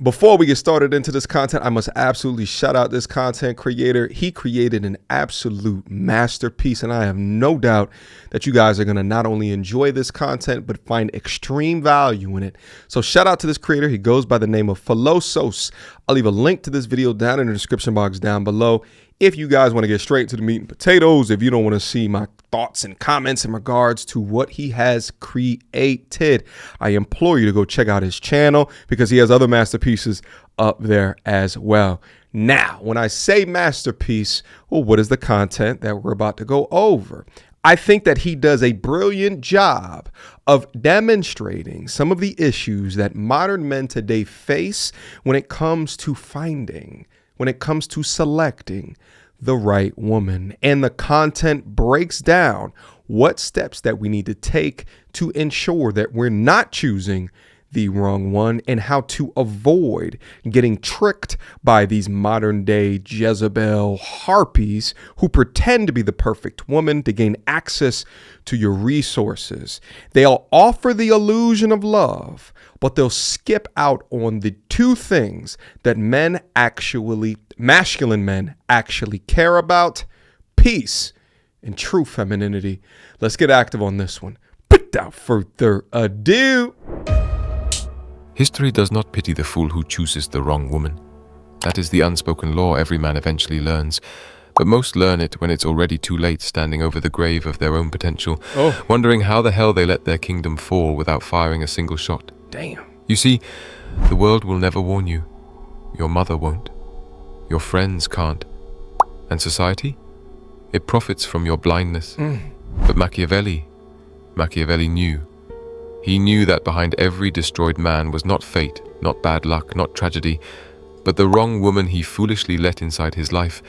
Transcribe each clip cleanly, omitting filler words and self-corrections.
Before we get started into this content, I must absolutely shout out this content creator. He created an absolute masterpiece, and I have no doubt that you guys are going to not only enjoy this content, but find extreme value in it. So shout out to this creator. He goes by the name of Philosopher. I'll leave a link to this video down in the description box down below. If you guys want to get straight to the meat and potatoes, if you don't want to see my thoughts and comments in regards to what he has created, I implore you to go check out his channel because he has other masterpieces up there as well. Now, when I say masterpiece, well, what is the content that we're about to go over? I think that he does a brilliant job of demonstrating some of the issues that modern men today face when it comes to selecting the right woman. And the content breaks down what steps that we need to take to ensure that we're not choosing the wrong one and how to avoid getting tricked by these modern day Jezebel harpies who pretend to be the perfect woman to gain access to your resources. They'll offer the illusion of love, but they'll skip out on the two things that masculine men actually care about: peace and true femininity. Let's get active on this one. Without further ado. History does not pity the fool who chooses the wrong woman. That is the unspoken law every man eventually learns. But most learn it when it's already too late, standing over the grave of their own potential, wondering how the hell they let their kingdom fall without firing a single shot. Damn. You see, the world will never warn you. Your mother won't. Your friends can't. And society? It profits from your blindness. But Machiavelli knew. He knew that behind every destroyed man was not fate, not bad luck, not tragedy, but the wrong woman he foolishly let inside his life.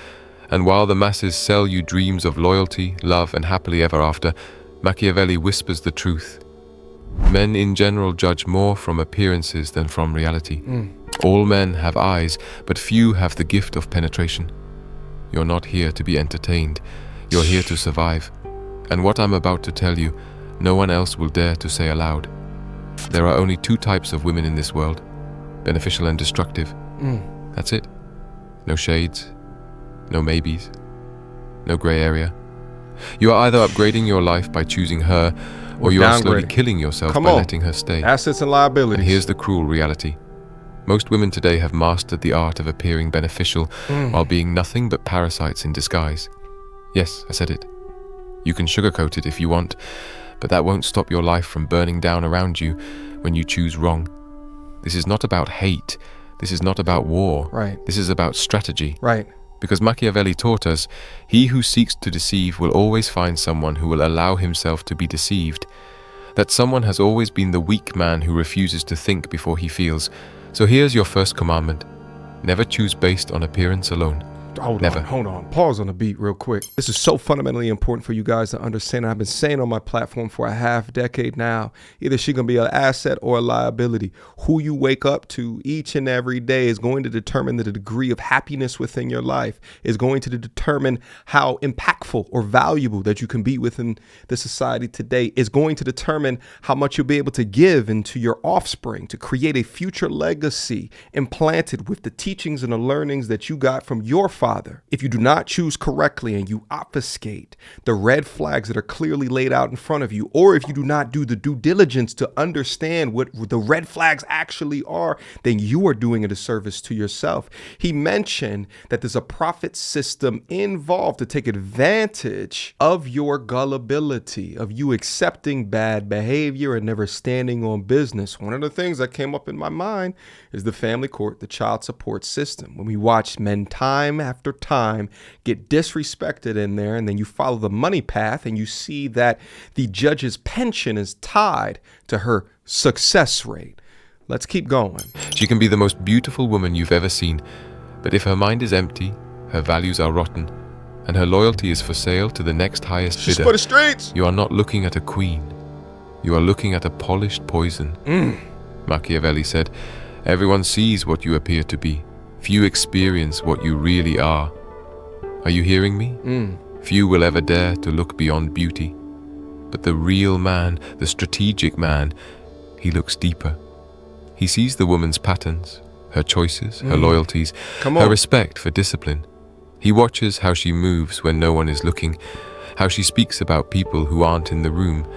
And while the masses sell you dreams of loyalty, love, and happily ever after, Machiavelli whispers the truth. Men in general judge more from appearances than from reality. All men have eyes, but few have the gift of penetration. You're not here to be entertained. You're here to survive. And what I'm about to tell you, no one else will dare to say aloud. There are only two types of women in this world: beneficial and destructive. That's it. No shades, no maybes, no gray area. You are either upgrading your life by choosing her, or you are slowly killing yourself by letting her stay. Assets and liabilities. And here's the cruel reality. Most women today have mastered the art of appearing beneficial while being nothing but parasites in disguise. Yes, I said it. You can sugarcoat it if you want, but that won't stop your life from burning down around you when you choose wrong. This is not about hate. This is not about war. Right. This is about strategy. Right. Because Machiavelli taught us, he who seeks to deceive will always find someone who will allow himself to be deceived. That someone has always been the weak man who refuses to think before he feels. So here's your first commandment. Never choose based on appearance alone. Hold on. Pause on the beat real quick. This is so fundamentally important for you guys to understand. I've been saying on my platform for a half decade now, either she's going to be an asset or a liability. Who you wake up to each and every day is going to determine the degree of happiness within your life, is going to determine how impactful or valuable that you can be within the society today, is going to determine how much you'll be able to give into your offspring to create a future legacy implanted with the teachings and the learnings that you got from your father. If you do not choose correctly and you obfuscate the red flags that are clearly laid out in front of you, or if you do not do the due diligence to understand what the red flags actually are, then you are doing a disservice to yourself. He mentioned that there's a profit system involved to take advantage of your gullibility, of you accepting bad behavior and never standing on business. One of the things that came up in my mind is the family court, the child support system. When we watch men time after time get disrespected in there, and then you follow the money path and you see that the judge's pension is tied to her success rate. Let's keep going. She can be the most beautiful woman you've ever seen, but if her mind is empty, her values are rotten, and her loyalty is for sale to the next highest bidder, for the streets. You are not looking at a queen. You are looking at a polished poison. Machiavelli said, everyone sees what you appear to be. Few experience what you really are. Are you hearing me? Few will ever dare to look beyond beauty. But the real man, the strategic man, he looks deeper. He sees the woman's patterns, her choices, her loyalties, Come her on. respect for discipline. He watches how she moves when no one is looking, how she speaks about people who aren't in the room,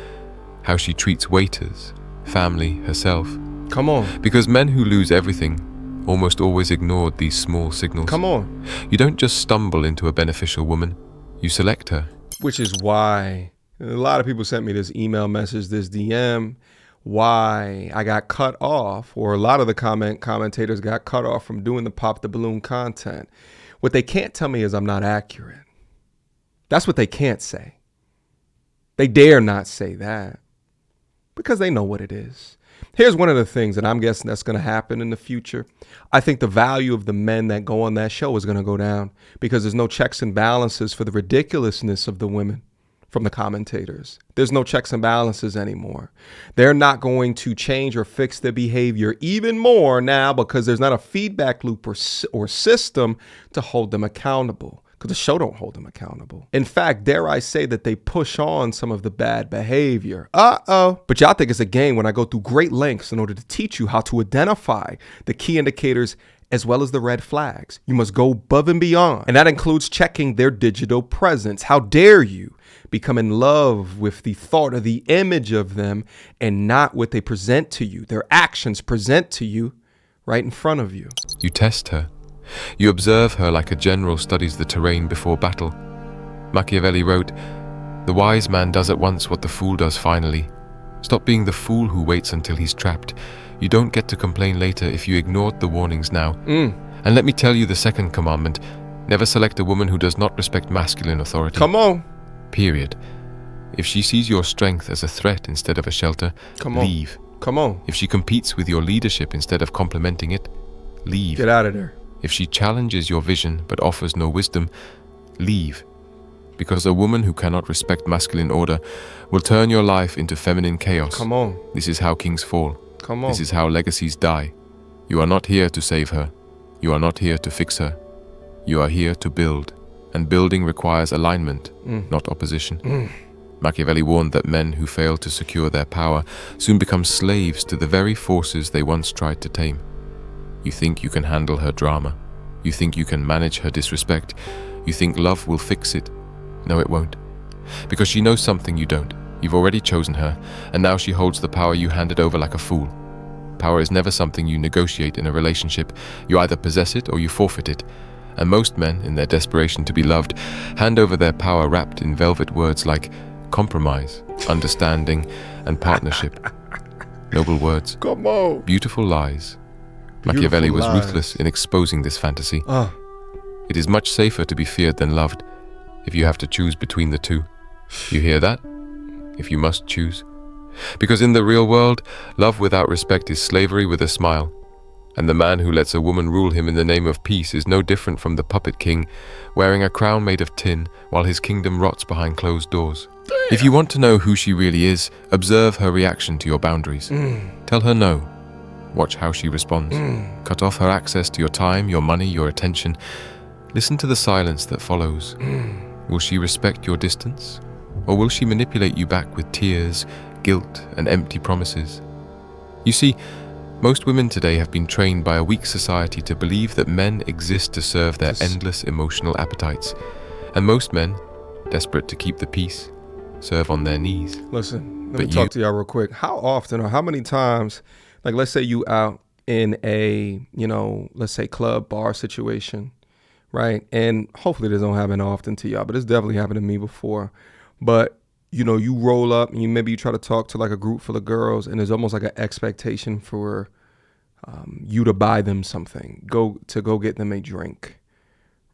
how she treats waiters, family, herself. Come on. Because men who lose everything almost always ignored these small signals. Come on. You don't just stumble into a beneficial woman, you select her. Which is why a lot of people sent me this email message, this DM, why I got cut off, or a lot of the commentators got cut off from doing the pop the balloon content. What they can't tell me is I'm not accurate. That's what they can't say. They dare not say that because they know what it is. Here's one of the things that I'm guessing that's going to happen in the future. I think the value of the men that go on that show is going to go down because there's no checks and balances for the ridiculousness of the women from the commentators. There's no checks and balances anymore. They're not going to change or fix their behavior even more now because there's not a feedback loop or system to hold them accountable. Because the show don't hold them accountable. In fact, dare I say that they push on some of the bad behavior. But y'all think it's a game when I go through great lengths in order to teach you how to identify the key indicators as well as the red flags. You must go above and beyond. And that includes checking their digital presence. How dare you become in love with the thought or the image of them and not what they present to you. Their actions present to you right in front of you. You test her. You observe her like a general studies the terrain before battle. Machiavelli wrote, "The wise man does at once what the fool does finally. Stop being the fool who waits until he's trapped. You don't get to complain later if you ignored the warnings now. And let me tell you the second commandment. Never select a woman who does not respect masculine authority. Come on. Period. If she sees your strength as a threat instead of a shelter, leave. Come on. If she competes with your leadership instead of complementing it, leave. Get out of there. If she challenges your vision but offers no wisdom, leave. Because a woman who cannot respect masculine order will turn your life into feminine chaos. Come on. This is how kings fall. Come on. This is how legacies die. You are not here to save her. You are not here to fix her. You are here to build. And building requires alignment, not opposition. Machiavelli warned that men who fail to secure their power soon become slaves to the very forces they once tried to tame. You think you can handle her drama. You think you can manage her disrespect. You think love will fix it. No, it won't. Because she knows something you don't. You've already chosen her, and now she holds the power you handed over like a fool. Power is never something you negotiate in a relationship. You either possess it or you forfeit it. And most men, in their desperation to be loved, hand over their power wrapped in velvet words like compromise, understanding, and partnership. Noble words. Come on. Beautiful lies. Beautiful Machiavelli was lies. ruthless in exposing this fantasy. It is much safer to be feared than loved if you have to choose between the two. You hear that? If you must choose. Because in the real world, love without respect is slavery with a smile. And the man who lets a woman rule him in the name of peace is no different from the puppet king, wearing a crown made of tin while his kingdom rots behind closed doors. If you want to know who she really is, observe her reaction to your boundaries. Tell her no. Watch how she responds. Cut off her access to your time, your money, your attention. Listen to the silence that follows. Will she respect your distance? Or will she manipulate you back with tears, guilt, and empty promises? You see, most women today have been trained by a weak society to believe that men exist to serve their endless emotional appetites. And most men, desperate to keep the peace, serve on their knees. Listen, let me talk to y'all real quick. How often or how many times, like let's say you out in a, let's say club, bar situation, right? And hopefully this don't happen often to y'all, but it's definitely happened to me before. But you roll up and maybe you try to talk to like a group full of girls and there's almost like an expectation for you to buy them something, go get them a drink,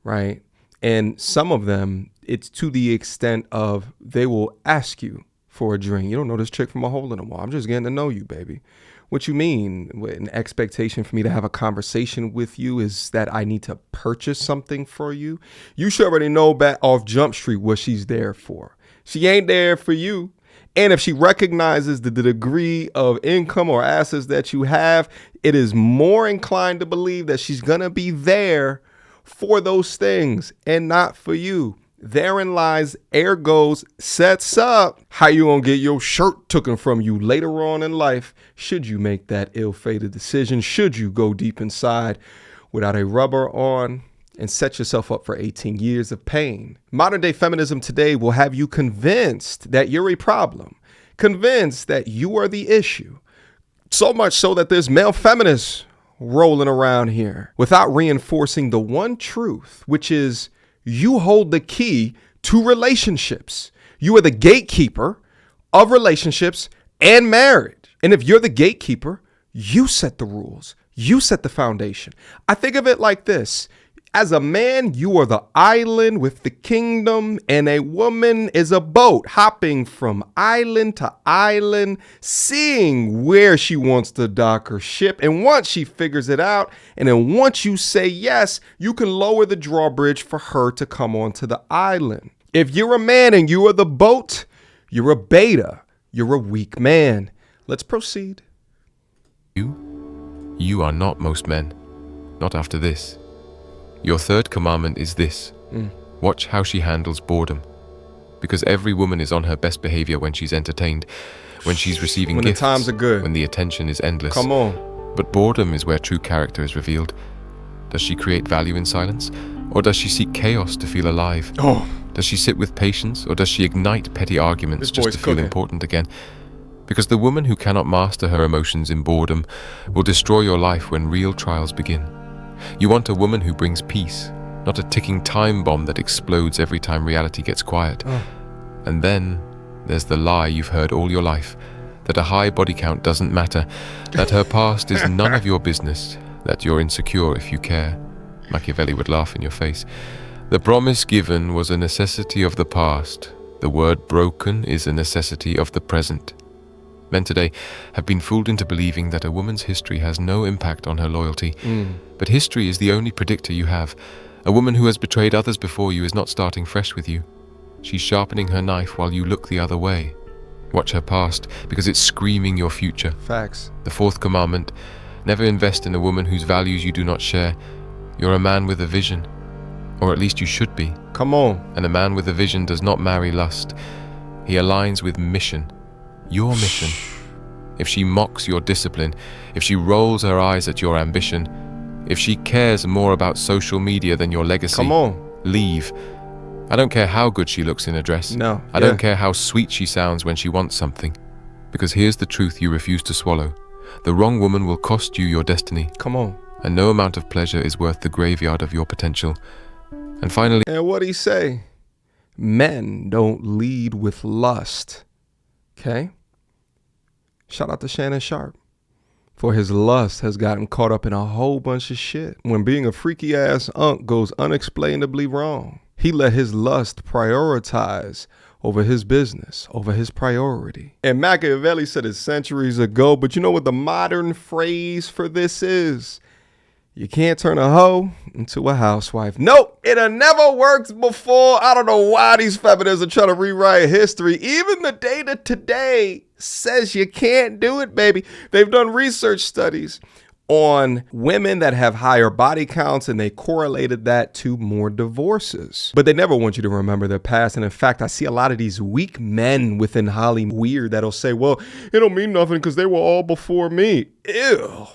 right? And some of them, it's to the extent of they will ask you for a drink. You don't know this chick from a hole in the wall. I'm just getting to know you, baby. What you mean? An expectation for me to have a conversation with you is that I need to purchase something for you? You should already know back off Jump Street what she's there for. She ain't there for you. And if she recognizes the degree of income or assets that you have, it is more inclined to believe that she's going to be there for those things and not for you. Therein lies, ergo's, sets up how you gonna get your shirt taken from you later on in life should you make that ill-fated decision, should you go deep inside without a rubber on and set yourself up for 18 years of pain. Modern day feminism today will have you convinced that you're a problem, convinced that you are the issue, so much so that there's male feminists rolling around here without reinforcing the one truth, which is you hold the key to relationships. You are the gatekeeper of relationships and marriage. And if you're the gatekeeper, you set the rules. You set the foundation. I think of it like this. As a man, you are the island with the kingdom, and a woman is a boat hopping from island to island, seeing where she wants to dock her ship. And once she figures it out, and then once you say yes, you can lower the drawbridge for her to come onto the island. If you're a man and you are the boat, you're a beta. You're a weak man. Let's proceed. You are not most men. Not after this. Your third commandment is this. Watch how she handles boredom. Because every woman is on her best behavior when she's entertained, when she's receiving gifts, when the times are good, when the attention is endless. Come on. But boredom is where true character is revealed. Does she create value in silence? Or does she seek chaos to feel alive? Does she sit with patience? Or does she ignite petty arguments just to feel important again? Because the woman who cannot master her emotions in boredom will destroy your life when real trials begin. You want a woman who brings peace, not a ticking time bomb that explodes every time reality gets quiet. And then there's the lie you've heard all your life, that a high body count doesn't matter, that her past is none of your business, that you're insecure if you care. Machiavelli would laugh in your face. The promise given was a necessity of the past. The word broken is a necessity of the present. Men today have been fooled into believing that a woman's history has no impact on her loyalty. But history is the only predictor you have. A woman who has betrayed others before you is not starting fresh with you. She's sharpening her knife while you look the other way. Watch her past, because it's screaming your future. Facts. The fourth commandment, never invest in a woman whose values you do not share. You're a man with a vision, or at least you should be. Come on. And a man with a vision does not marry lust. He aligns with mission. Your mission. If she mocks your discipline, if she rolls her eyes at your ambition, if she cares more about social media than your legacy, come on, leave. I don't care how good she looks in a dress. No. I don't care how sweet she sounds when she wants something. Because here's the truth you refuse to swallow. The wrong woman will cost you your destiny. Come on. And no amount of pleasure is worth the graveyard of your potential. And finally... And what'd he say? Men don't lead with lust. Okay? Shout out to Shannon Sharp. For his lust has gotten caught up in a whole bunch of shit. When being a freaky ass unk goes unexplainably wrong, he let his lust prioritize over his business, over his priority. And Machiavelli said it centuries ago, but you know what the modern phrase for this is? You can't turn a hoe into a housewife. Nope, it never worked before. I don't know why these feminists are trying to rewrite history. Even the data today says you can't do it, baby. They've done research studies on women that have higher body counts, and they correlated that to more divorces. But they never want you to remember their past. And in fact, I see a lot of these weak men within Hollywood that'll say, well, it don't mean nothing because they were all before me. Ew.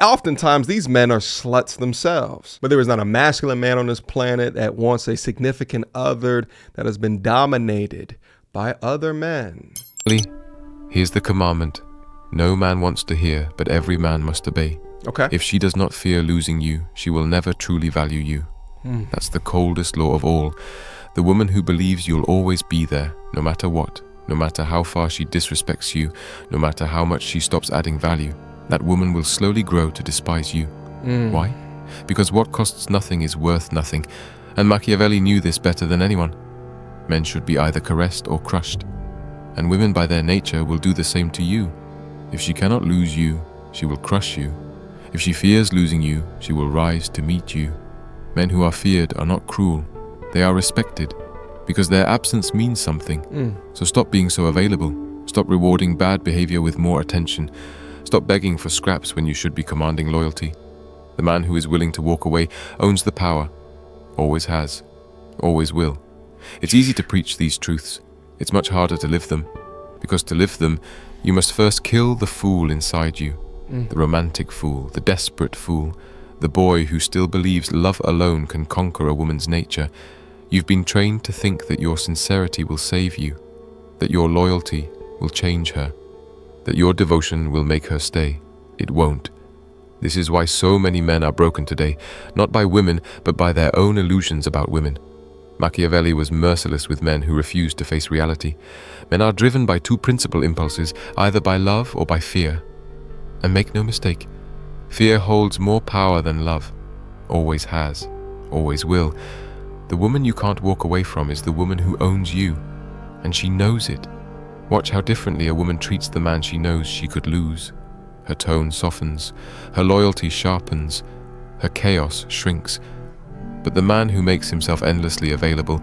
Oftentimes, these men are sluts themselves. But there is not a masculine man on this planet that wants a significant other that has been dominated by other men. Here's the commandment. No man wants to hear, but every man must obey. Okay. If she does not fear losing you, she will never truly value you. That's the coldest law of all. The woman who believes you'll always be there, no matter what, no matter how far she disrespects you, no matter how much she stops adding value, that woman will slowly grow to despise you. Why? Because what costs nothing is worth nothing, and Machiavelli knew this better than anyone. Men should be either caressed or crushed, and women by their nature will do the same to you. If she cannot lose you, she will crush you. If she fears losing you, she will rise to meet you. Men who are feared are not cruel. They are respected, because their absence means something. So stop being so available. Stop rewarding bad behavior with more attention. Stop begging for scraps when you should be commanding loyalty. The man who is willing to walk away owns the power. Always has. Always will. It's easy to preach these truths. It's much harder to live them. Because to live them, you must first kill the fool inside you. The romantic fool, the desperate fool, the boy who still believes love alone can conquer a woman's nature. You've been trained to think that your sincerity will save you, that your loyalty will change her, that your devotion will make her stay. It won't. This is why so many men are broken today, not by women, but by their own illusions about women. Machiavelli was merciless with men who refused to face reality. Men are driven by two principal impulses, either by love or by fear. And make no mistake, fear holds more power than love. Always has, always will. The woman you can't walk away from is the woman who owns you, and she knows it. Watch how differently a woman treats the man she knows she could lose. Her tone softens, her loyalty sharpens, her chaos shrinks. But the man who makes himself endlessly available,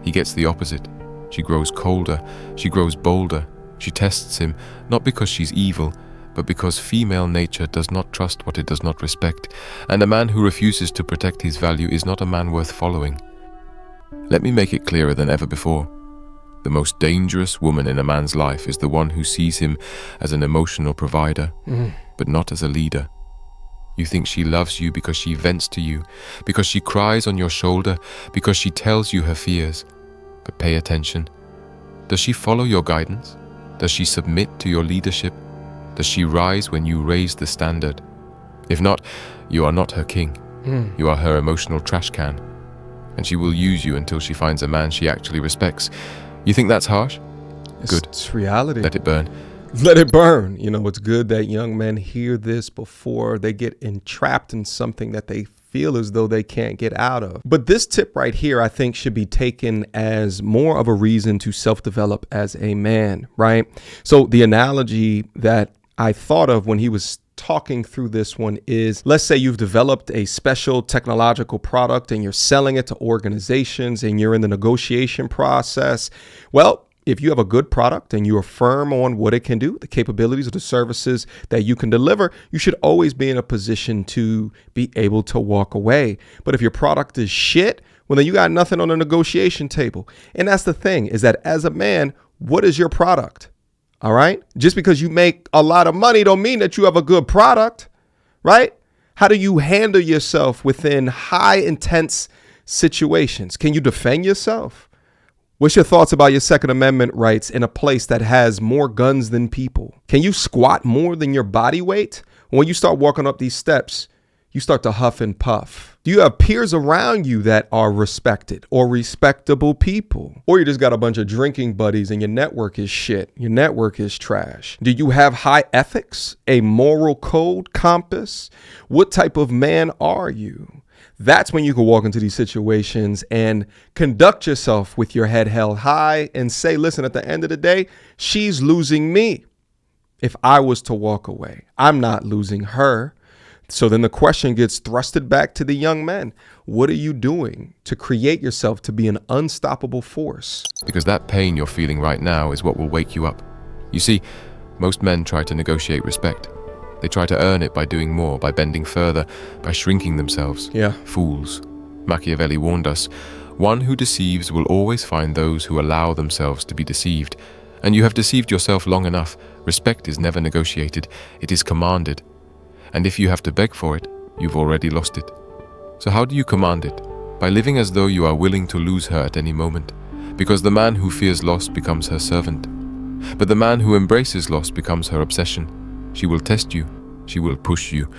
he gets the opposite. She grows colder, she grows bolder, she tests him, not because she's evil, but because female nature does not trust what it does not respect, and a man who refuses to protect his value is not a man worth following. Let me make it clearer than ever before. The most dangerous woman in a man's life is the one who sees him as an emotional provider, but not as a leader. You think she loves you because she vents to you, because she cries on your shoulder, because she tells you her fears. But pay attention. Does she follow your guidance? Does she submit to your leadership? Does she rise when you raise the standard? If not, you are not her king. You are her emotional trash can. And she will use you until she finds a man she actually respects. You think that's harsh? Good. It's reality. Let it burn. Let it burn. You know, it's good that young men hear this before they get entrapped in something that they feel as though they can't get out of. But this tip right here, I think, should be taken as more of a reason to self-develop as a man, right? So the analogy that I thought of when he was talking through this one is, let's say you've developed a special technological product and you're selling it to organizations and you're in the negotiation process. Well, if you have a good product and you're firm on what it can do, the capabilities of the services that you can deliver, you should always be in a position to be able to walk away. But if your product is shit, well, then you got nothing on the negotiation table. And that's the thing, is that as a man, what is your product? All right. Just because you make a lot of money don't mean that you have a good product, right? How do you handle yourself within high intense situations? Can you defend yourself? What's your thoughts about your Second Amendment rights in a place that has more guns than people? Can you squat more than your body weight? When you start walking up these steps, you start to huff and puff. Do you have peers around you that are respected or respectable people? Or you just got a bunch of drinking buddies and your network is shit. Your network is trash. Do you have high ethics, a moral code compass? What type of man are you? That's when you can walk into these situations and conduct yourself with your head held high and say, listen, at the end of the day, she's losing me. If I was to walk away, I'm not losing her. So then the question gets thrusted back to the young men. What are you doing to create yourself to be an unstoppable force? Because that pain you're feeling right now is what will wake you up. You see, most men try to negotiate respect. They try to earn it by doing more, by bending further, by shrinking themselves. Yeah. Fools. Machiavelli warned us, one who deceives will always find those who allow themselves to be deceived. And you have deceived yourself long enough. Respect is never negotiated. It is commanded. And if you have to beg for it, you've already lost it. So how do you command it? By living as though you are willing to lose her at any moment. Because the man who fears loss becomes her servant. But the man who embraces loss becomes her obsession. She will test you. She will push you.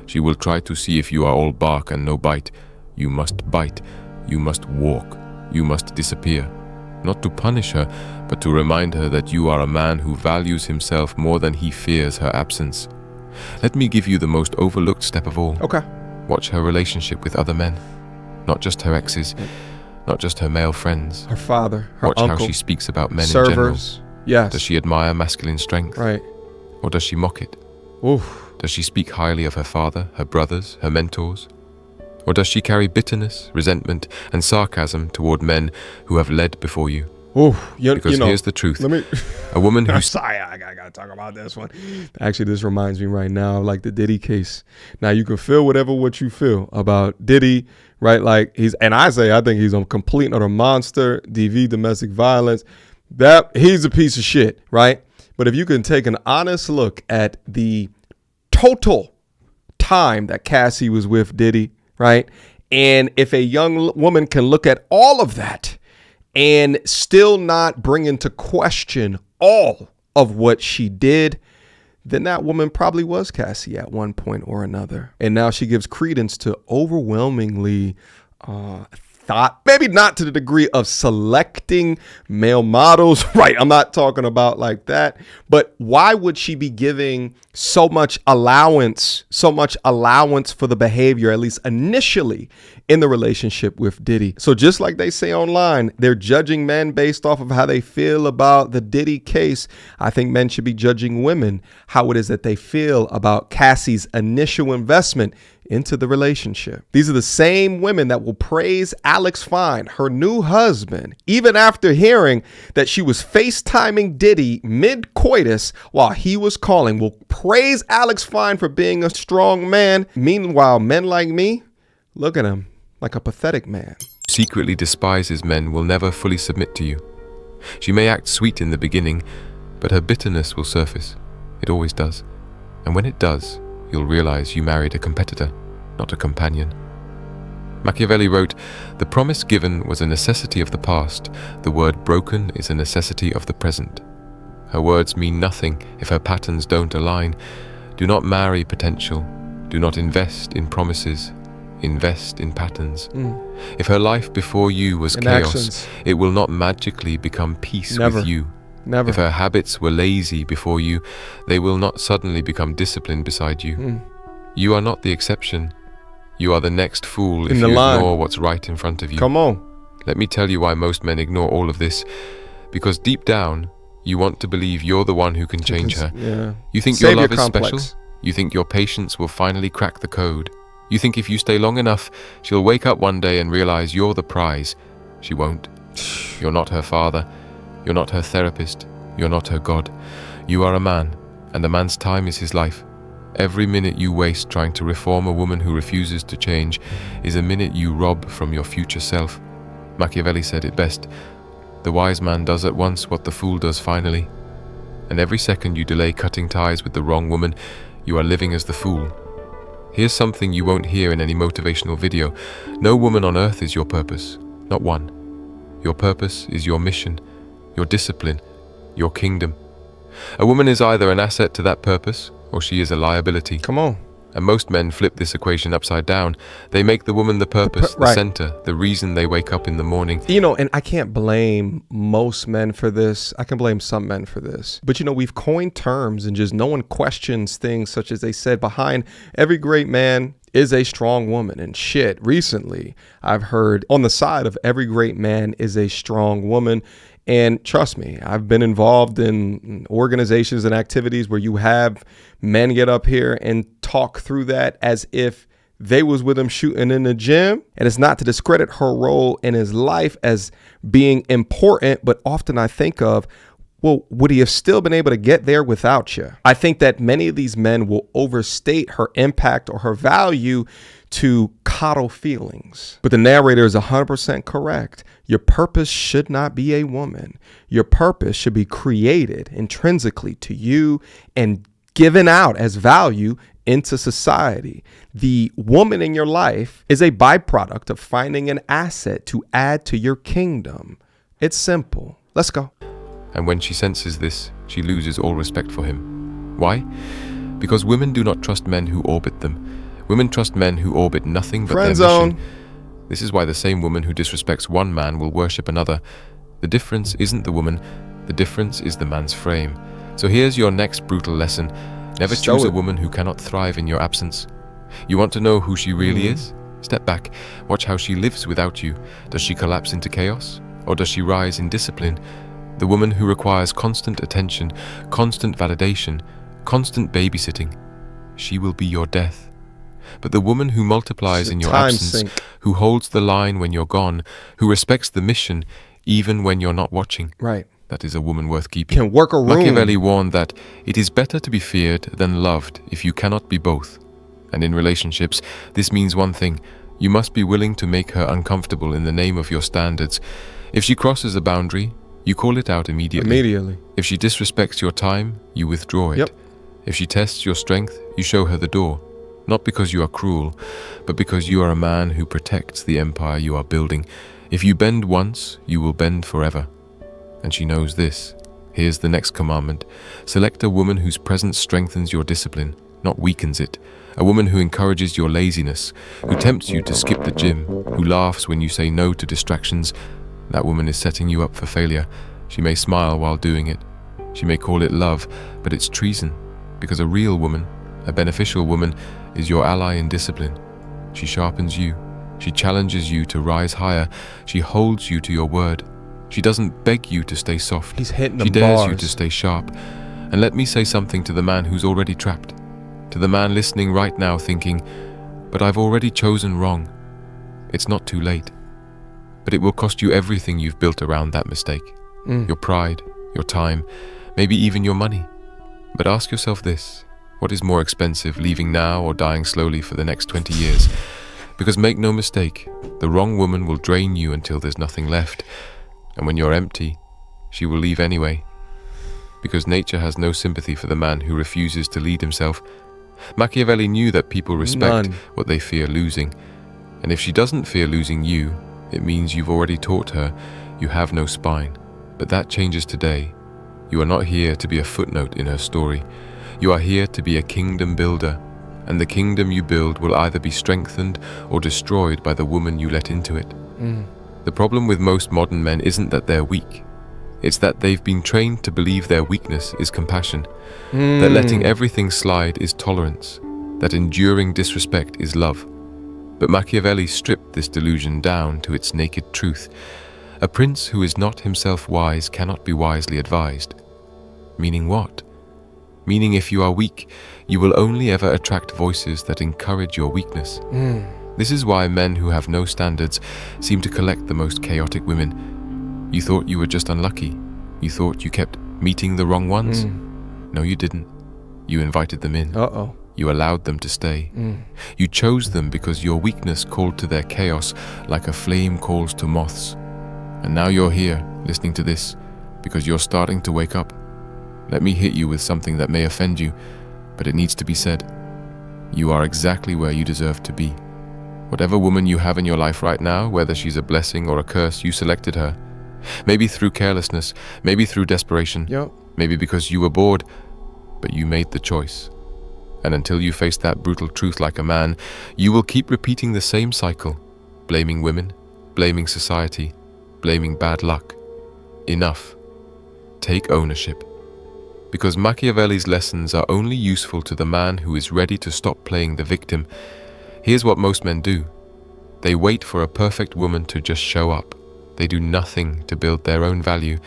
She will try to see if you are all bark and no bite. You must bite. You must walk. You must disappear. Not to punish her, but to remind her that you are a man who values himself more than he fears her absence. Let me give you the most overlooked step of all. Okay. Watch her relationship with other men. Not just her exes, not just her male friends. Her father, her Watch uncle, how she speaks about men servers. in general. Yes. Does she admire masculine strength? Right. Or does she mock it? Oof. Does she speak highly of her father, her brothers, her mentors? Or does she carry bitterness, resentment, and sarcasm toward men who have led before you? Oof. Because here's the truth. Let me. A woman who's Sorry, I gotta talk about this one. Actually, this reminds me right now of like the Diddy case. Now you can feel what you feel about Diddy, right? Like I think he's a complete and utter monster, DV, domestic violence. That he's a piece of shit, right? But if you can take an honest look at the total time that Cassie was with Diddy, right? And if a young woman can look at all of that and still not bring into question all of what she did, then that woman probably was Cassie at one point or another. And now she gives credence to overwhelmingly maybe not to the degree of selecting male models, right? I'm not talking about like that, but why would she be giving so much allowance for the behavior, at least initially in the relationship with Diddy? So just like they say online, they're judging men based off of how they feel about the Diddy case. I think men should be judging women how it is that they feel about Cassie's initial investment into the relationship. These are the same women that will praise Alex Fine, her new husband, even after hearing that she was FaceTiming Diddy mid-coitus while he was calling, will praise Alex Fine for being a strong man. Meanwhile, men like me, look at him like a pathetic man. Secretly despises men will never fully submit to you. She may act sweet in the beginning, but her bitterness will surface. It always does. And when it does, you'll realize you married a competitor, not a companion. Machiavelli wrote, "The promise given was a necessity of the past. The word broken is a necessity of the present." Her words mean nothing if her patterns don't align. Do not marry potential. Do not invest in promises. Invest in patterns. If her life before you was chaos, actions. it will not magically become peace Never. with you. Never. If her habits were lazy before you, they will not suddenly become disciplined beside you. You are not the exception. You are the next fool if you ignore what's right in front of you. Come on. Let me tell you why most men ignore all of this. Because deep down, you want to believe you're the one who can change her. Yeah. You think your love is special? You think your patience will finally crack the code? You think if you stay long enough, she'll wake up one day and realize you're the prize? She won't. You're not her father. You're not her therapist. You're not her God. You are a man, and a man's time is his life. Every minute you waste trying to reform a woman who refuses to change is a minute you rob from your future self. Machiavelli said it best, "The wise man does at once what the fool does finally." And every second you delay cutting ties with the wrong woman, you are living as the fool. Here's something you won't hear in any motivational video. No woman on earth is your purpose, not one. Your purpose is your mission, your discipline, your kingdom. A woman is either an asset to that purpose, or she is a liability. Come on. And most men flip this equation upside down. They make the woman the purpose, the center, the reason they wake up in the morning. You know, and I can't blame most men for this. I can blame some men for this. But, you know, we've coined terms and just no one questions things such as they said behind every great man is a strong woman. And shit, recently I've heard on the side of every great man is a strong woman. And trust me, I've been involved in organizations and activities where you have men get up here and talk through that as if they was with him shooting in the gym. And it's not to discredit her role in his life as being important, but often I think of, well, would he have still been able to get there without you? I think that many of these men will overstate her impact or her value to coddle feelings. But the narrator is 100% correct. Your purpose should not be a woman. Your purpose should be created intrinsically to you and given out as value into society. The woman in your life is a byproduct of finding an asset to add to your kingdom. It's simple. Let's go. And when she senses this, she loses all respect for him. Why? Because women do not trust men who orbit them. Women trust men who orbit nothing but Friend their zone. mission. This is why the same woman who disrespects one man will worship another. The difference isn't the woman, the difference is the man's frame. So here's your next brutal lesson. Never choose a woman who cannot thrive in your absence. You want to know who she really is? Step back, watch how she lives without you. Does she collapse into chaos? Or does she rise in discipline? The woman who requires constant attention, constant validation, constant babysitting, she will be your death. But the woman who multiplies in your absence, who holds the line when you're gone, who respects the mission even when you're not watching, right? That is a woman worth keeping. Can work a room. Machiavelli warned that it is better to be feared than loved if you cannot be both. And in relationships, this means one thing. You must be willing to make her uncomfortable in the name of your standards. If she crosses a boundary, you call it out immediately. If she disrespects your time, you withdraw it. Yep. If she tests your strength, you show her the door. Not because you are cruel, but because you are a man who protects the empire you are building. If you bend once, you will bend forever. And she knows this. Here's the next commandment. Select a woman whose presence strengthens your discipline, not weakens it. A woman who encourages your laziness, who tempts you to skip the gym, who laughs when you say no to distractions. That woman is setting you up for failure. She may smile while doing it. She may call it love, but it's treason. Because a real woman, a beneficial woman, is your ally in discipline. She sharpens you. She challenges you to rise higher. She holds you to your word. She doesn't beg you to stay soft. He's hitting the She dares bars. you to stay sharp. And let me say something to the man who's already trapped. To the man listening right now thinking, but I've already chosen wrong. It's not too late. But it will cost you everything you've built around that mistake. Your pride, your time, maybe even your money. But ask yourself this. What is more expensive, leaving now or dying slowly for the next 20 years? Because make no mistake, the wrong woman will drain you until there's nothing left. And when you're empty, she will leave anyway. Because nature has no sympathy for the man who refuses to lead himself. Machiavelli knew that people respect what they fear losing. And if she doesn't fear losing you, it means you've already taught her you have no spine. But that changes today. You are not here to be a footnote in her story. You are here to be a kingdom builder. And the kingdom you build will either be strengthened or destroyed by the woman you let into it. The problem with most modern men isn't that they're weak. It's that they've been trained to believe their weakness is compassion, that letting everything slide is tolerance, that enduring disrespect is love. But Machiavelli stripped this delusion down to its naked truth. A prince who is not himself wise cannot be wisely advised. Meaning what? Meaning if you are weak, you will only ever attract voices that encourage your weakness. This is why men who have no standards seem to collect the most chaotic women. You thought you were just unlucky. You thought you kept meeting the wrong ones. No, you didn't. You invited them in. You allowed them to stay. You chose them because your weakness called to their chaos like a flame calls to moths. And now you're here, listening to this, because you're starting to wake up. Let me hit you with something that may offend you, but it needs to be said. You are exactly where you deserve to be. Whatever woman you have in your life right now, whether she's a blessing or a curse, you selected her. Maybe through carelessness, maybe through desperation, maybe because you were bored, but you made the choice. And until you face that brutal truth like a man, you will keep repeating the same cycle, blaming women, blaming society, blaming bad luck. Enough. Take ownership. Because Machiavelli's lessons are only useful to the man who is ready to stop playing the victim. Here's what most men do. They wait for a perfect woman to just show up. They do nothing to build their own value.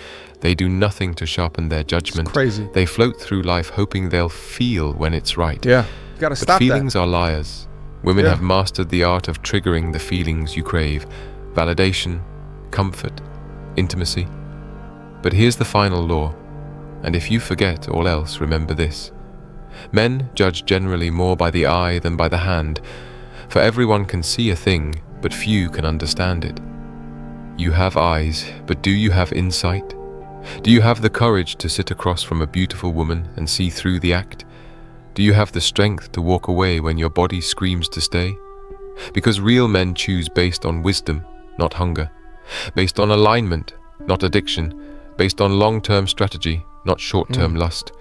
They do nothing to sharpen their judgment. It's crazy. They float through life hoping they'll feel when it's right. You gotta But stop feelings are liars. Women have mastered the art of triggering the feelings you crave. Validation, comfort, intimacy. But here's the final law. And if you forget all else, remember this. Men judge generally more by the eye than by the hand. For everyone can see a thing, but few can understand it. You have eyes, but do you have insight? Do you have the courage to sit across from a beautiful woman and see through the act? Do you have the strength to walk away when your body screams to stay? Because real men choose based on wisdom, not hunger. Based on alignment, not addiction. Based on long-term strategy, not short-term lust.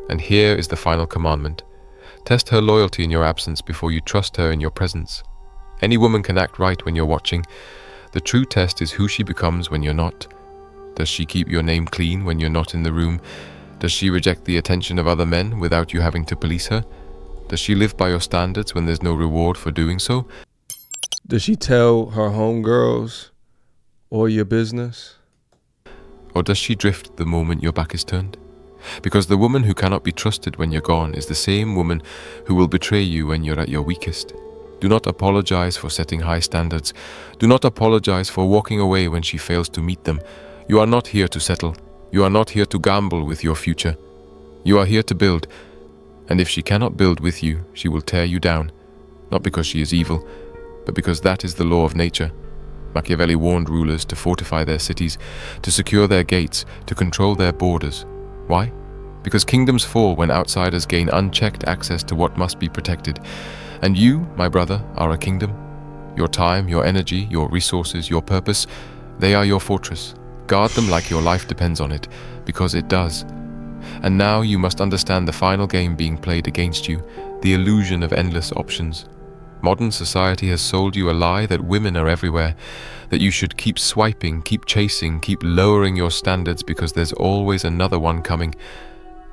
And here is the final commandment. Test her loyalty in your absence before you trust her in your presence. Any woman can act right when you're watching. The true test is who she becomes when you're not. Does she keep your name clean when you're not in the room? Does she reject the attention of other men without you having to police her? Does she live by your standards when there's no reward for doing so? Does she tell her homegirls all your business? Or does she drift the moment your back is turned? Because the woman who cannot be trusted when you're gone is the same woman who will betray you when you're at your weakest. Do not apologize for setting high standards. Do not apologize for walking away when she fails to meet them. You are not here to settle. You are not here to gamble with your future. You are here to build. And if she cannot build with you, she will tear you down. Not because she is evil, but because that is the law of nature. Machiavelli warned rulers to fortify their cities, to secure their gates, to control their borders. Why? Because kingdoms fall when outsiders gain unchecked access to what must be protected. And you, my brother, are a kingdom. Your time, your energy, your resources, your purpose, they are your fortress. Guard them like your life depends on it, because it does. And now you must understand the final game being played against you, the illusion of endless options. Modern society has sold you a lie that women are everywhere, that you should keep swiping, keep chasing, keep lowering your standards because there's always another one coming.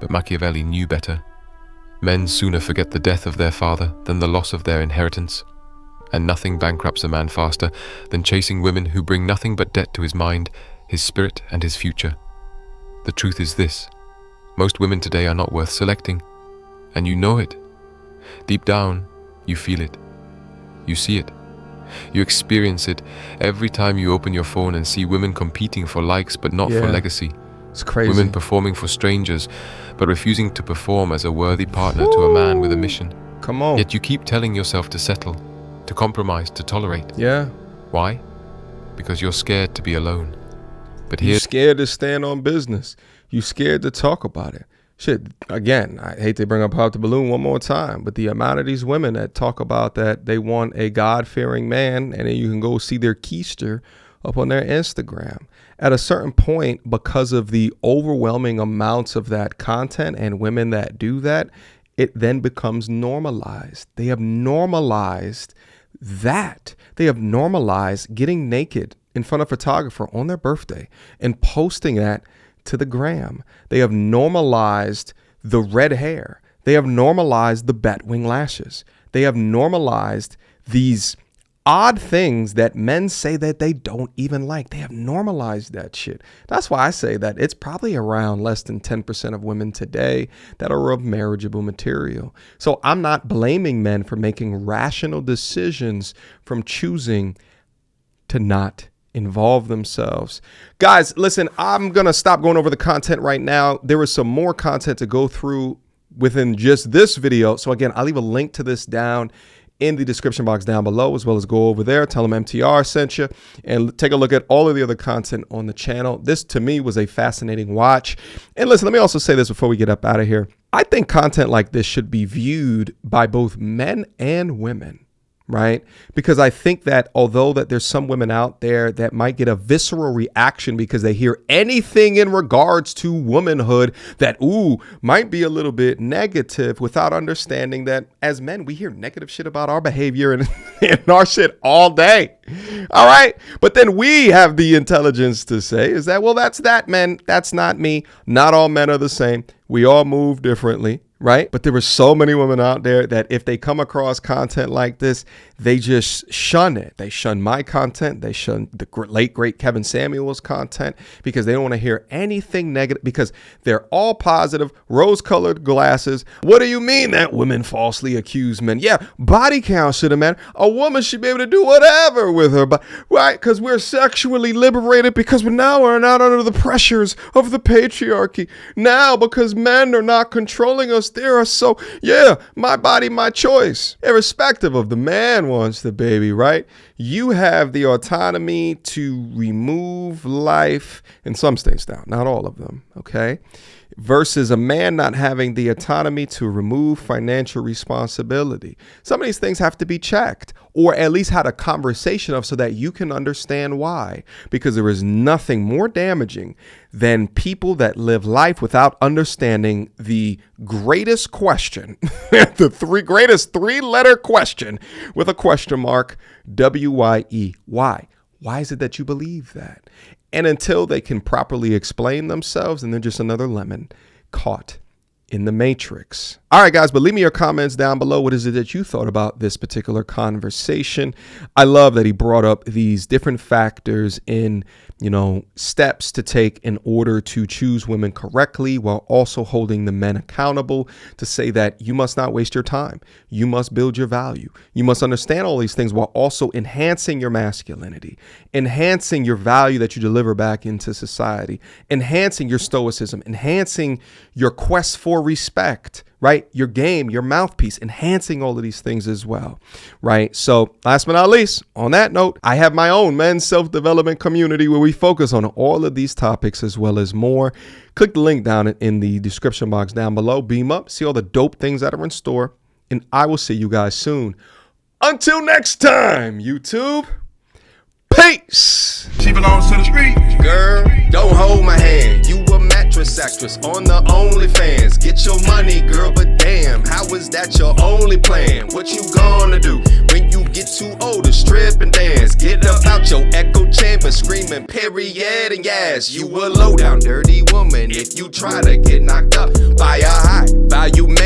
But Machiavelli knew better. Men sooner forget the death of their father than the loss of their inheritance. And nothing bankrupts a man faster than chasing women who bring nothing but debt to his mind, his spirit, and his future. The truth is this: most women today are not worth selecting. And you know it. Deep down, you feel it. You see it. You experience it every time you open your phone and see women competing for likes but not for legacy. It's crazy. Women performing for strangers but refusing to perform as a worthy partner to a man with a mission. Come on. Yet you keep telling yourself to settle, to compromise, to tolerate. Yeah. Why? Because you're scared to be alone. But You're scared to stand on business. You're scared to talk about it. Shit, again, I hate to bring up Pop the Balloon one more time, but the amount of these women that talk about that they want a God-fearing man, and then you can go see their keister up on their Instagram. At a certain point, because of the overwhelming amounts of that content and women that do that, it then becomes normalized. They have normalized that. They have normalized getting naked in front of a photographer on their birthday and posting that to the gram. They have normalized the red hair. They have normalized the batwing lashes. They have normalized these odd things that men say that they don't even like. They have normalized that shit. That's why I say that it's probably around less than 10% of women today that are of marriageable material. So I'm not blaming men for making rational decisions from choosing to not involve themselves. Guys, listen, I'm going to stop going over the content right now. There is some more content to go through within just this video. So again, I'll leave a link to this down in the description box down below, as well as go over there, tell them MTR sent you, and take a look at all of the other content on the channel. This to me was a fascinating watch. And listen, let me also say this before we get up out of here. I think content like this should be viewed by both men and women. Right? Because I think that although that there's some women out there that might get a visceral reaction because they hear anything in regards to womanhood that, might be a little bit negative, without understanding that as men, we hear negative shit about our behavior and our shit all day. All right. But then we have the intelligence to say is that, well, that's that, men. That's not me. Not all men are the same. We all move differently. Right? But there were so many women out there that if they come across content like this, they just shun it. They shun my content. They shun the late, great Kevin Samuel's content because they don't want to hear anything negative, because they're all positive, rose-colored glasses. What do you mean that women falsely accuse men? Yeah, body count shouldn't matter. A woman should be able to do whatever with her body, right? Because we're sexually liberated, because now we're not under the pressures of the patriarchy. Now, because men are not controlling us, there are my body, my choice. Irrespective of the man wants the baby, right? You have the autonomy to remove life in some states now, not all of them, okay? Versus a man not having the autonomy to remove financial responsibility. Some of these things have to be checked, or at least had a conversation of, so that you can understand why. Because there is nothing more damaging than people that live life without understanding the greatest question, the greatest three-letter question with a question mark, W-Y-E. Why? Why is it that you believe that? And until they can properly explain themselves, then they're just another lemon caught in the matrix. All right, guys, but leave me your comments down below. What is it that you thought about this particular conversation? I love that he brought up these different factors in, steps to take in order to choose women correctly, while also holding the men accountable to say that you must not waste your time. You must build your value. You must understand all these things while also enhancing your masculinity, enhancing your value that you deliver back into society, enhancing your stoicism, enhancing your quest for your respect, right? Your game, your mouthpiece, enhancing all of these things as well, right? So last but not least, on that note, I have my own men's self-development community where we focus on all of these topics as well as more. Click the link down in the description box down below. Beam up, see all the dope things that are in store, and I will see you guys soon. Until next time, YouTube, peace. She belongs to the street. Girl, don't hold my hand. You a mattress actress on the OnlyFans. Get your money, girl, but damn, how is that your only plan? What you gonna do when you get too old to strip and dance? Get up out your echo chamber screaming period and yes. You a low down dirty woman if you try to get knocked up by a high value man.